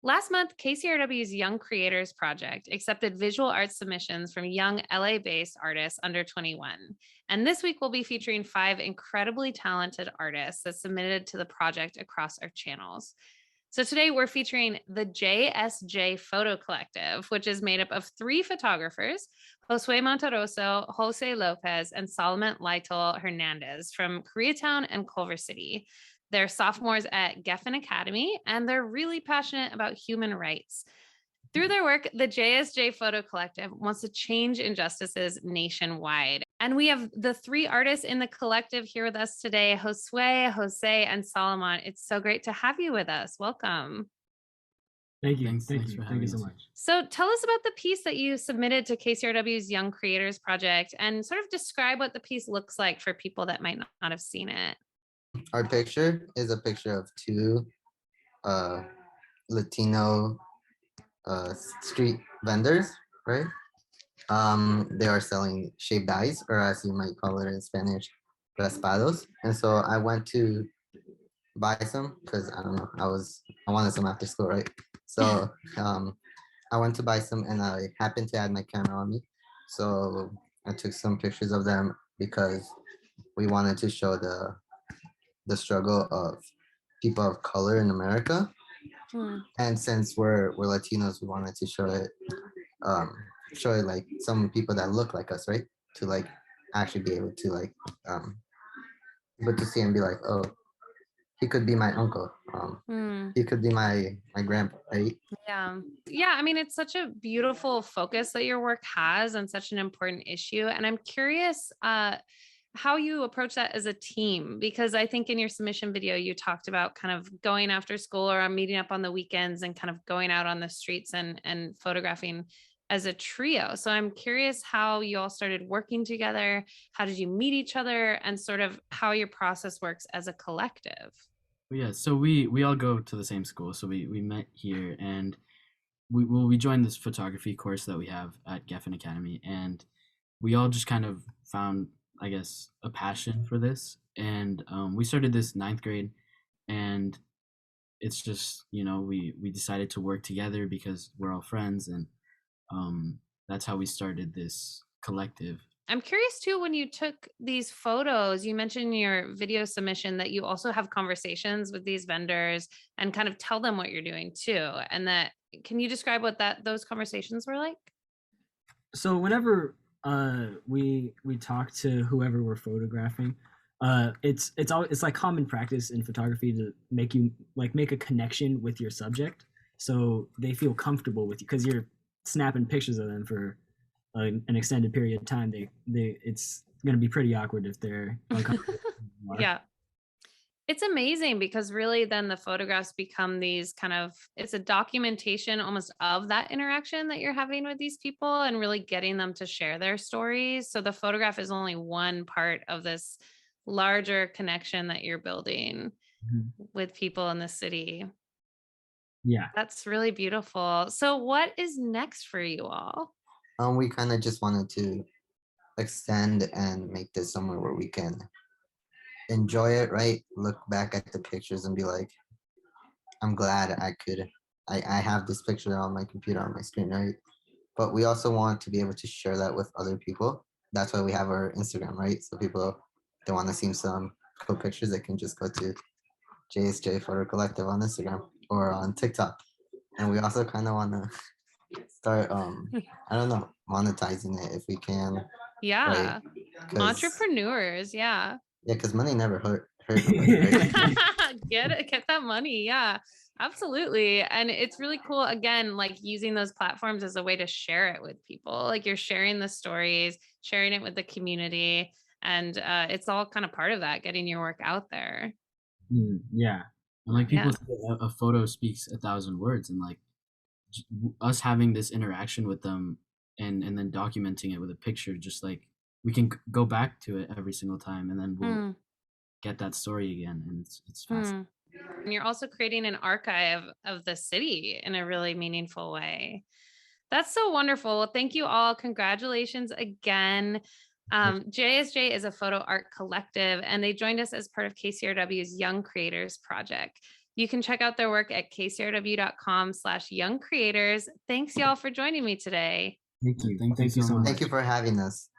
Last month, KCRW's Young Creators Project accepted visual arts submissions from young LA-based artists under 21. And this week, we'll be featuring 5 incredibly talented artists that submitted to the project across our channels. So today we're featuring the JSJ Photo Collective, which is made up of 3 photographers, Josue Monterroso, Jose Lopez, and Solomont Lytle-Hernandez from Koreatown and Culver City. They're sophomores at Geffen Academy, and they're really passionate about human rights. Through their work, the JSJ Photo Collective wants to change injustices nationwide. And we have the 3 artists in the collective here with us today, Josue, Jose, and Solomon. It's so great to have you with us. Welcome. Thank you. Thanks Thank you so much. So tell us about the piece that you submitted to KCRW's Young Creators Project and sort of describe what the piece looks like for people that might not have seen it. Our picture is a picture of 2 Latino street vendors, right? They are selling shaved ice, or as you might call it in Spanish, raspados. And so I went to buy some because I don't know, I wanted some after school, right? So I went to buy some, and I happened to have my camera on me. So I took some pictures of them because we wanted to show the struggle of people of color in America. And since we're Latinos, we wanted to show it like some people that look like us, right? To like actually be able to like but to see and be like, oh, he could be my uncle. He could be my grandpa, right? Yeah. I mean, it's such a beautiful focus that your work has on such an important issue. And I'm curious how you approach that as a team, because I think in your submission video, you talked about kind of going after school or meeting up on the weekends and kind of going out on the streets and photographing as a trio. So I'm curious how you all started working together. How did you meet each other, and sort of how your process works as a collective? Yeah, so we all go to the same school. So we met here, and we joined this photography course that we have at Geffen Academy, and we all just kind of found, I guess, a passion for this. And we started this 9th grade, and it's just, we decided to work together because we're all friends, and that's how we started this collective. I'm curious too, when you took these photos, you mentioned in your video submission that you also have conversations with these vendors and kind of tell them what you're doing too. And can you describe what those conversations were like? So whenever we talk to whoever we're photographing, it's like common practice in photography to make a connection with your subject, so they feel comfortable with you, because you're snapping pictures of them for an extended period of time. It's going to be pretty awkward if they're uncomfortable. Yeah. It's amazing because really then the photographs become these it's a documentation almost of that interaction that you're having with these people and really getting them to share their stories. So the photograph is only one part of this larger connection that you're building with people in the city. Yeah. That's really beautiful. So what is next for you all? We kind of just wanted to extend and make this somewhere where we can enjoy it, right? Look back at the pictures and be like, I'm glad I have this picture on my computer, on my screen, right? But we also want to be able to share that with other people. That's why we have our Instagram, right? So people don't want to see some cool pictures, they can just go to JSJ Photo Collective on Instagram or on TikTok. And we also kind of want to start I don't know, monetizing it if we can. Yeah, right? Entrepreneurs. Yeah, because money never hurt nobody, right? Get that money. Yeah, absolutely. And it's really cool, again, like using those platforms as a way to share it with people. Like you're sharing the stories, sharing it with the community, and it's all kind of part of that, getting your work out there. Yeah, and like people say, a photo speaks 1,000 words, and like us having this interaction with them and then documenting it with a picture, just like we can go back to it every single time, and then we'll get that story again, and it's fascinating. And you're also creating an archive of the city in a really meaningful way. That's so wonderful. Well, thank you all. Congratulations again. JSJ is a photo art collective, and they joined us as part of KCRW's Young Creators Project. You can check out their work at kcrw.com/young creators. Thanks, y'all, for joining me today. Thank you. Thank you so much. Thank you for having us.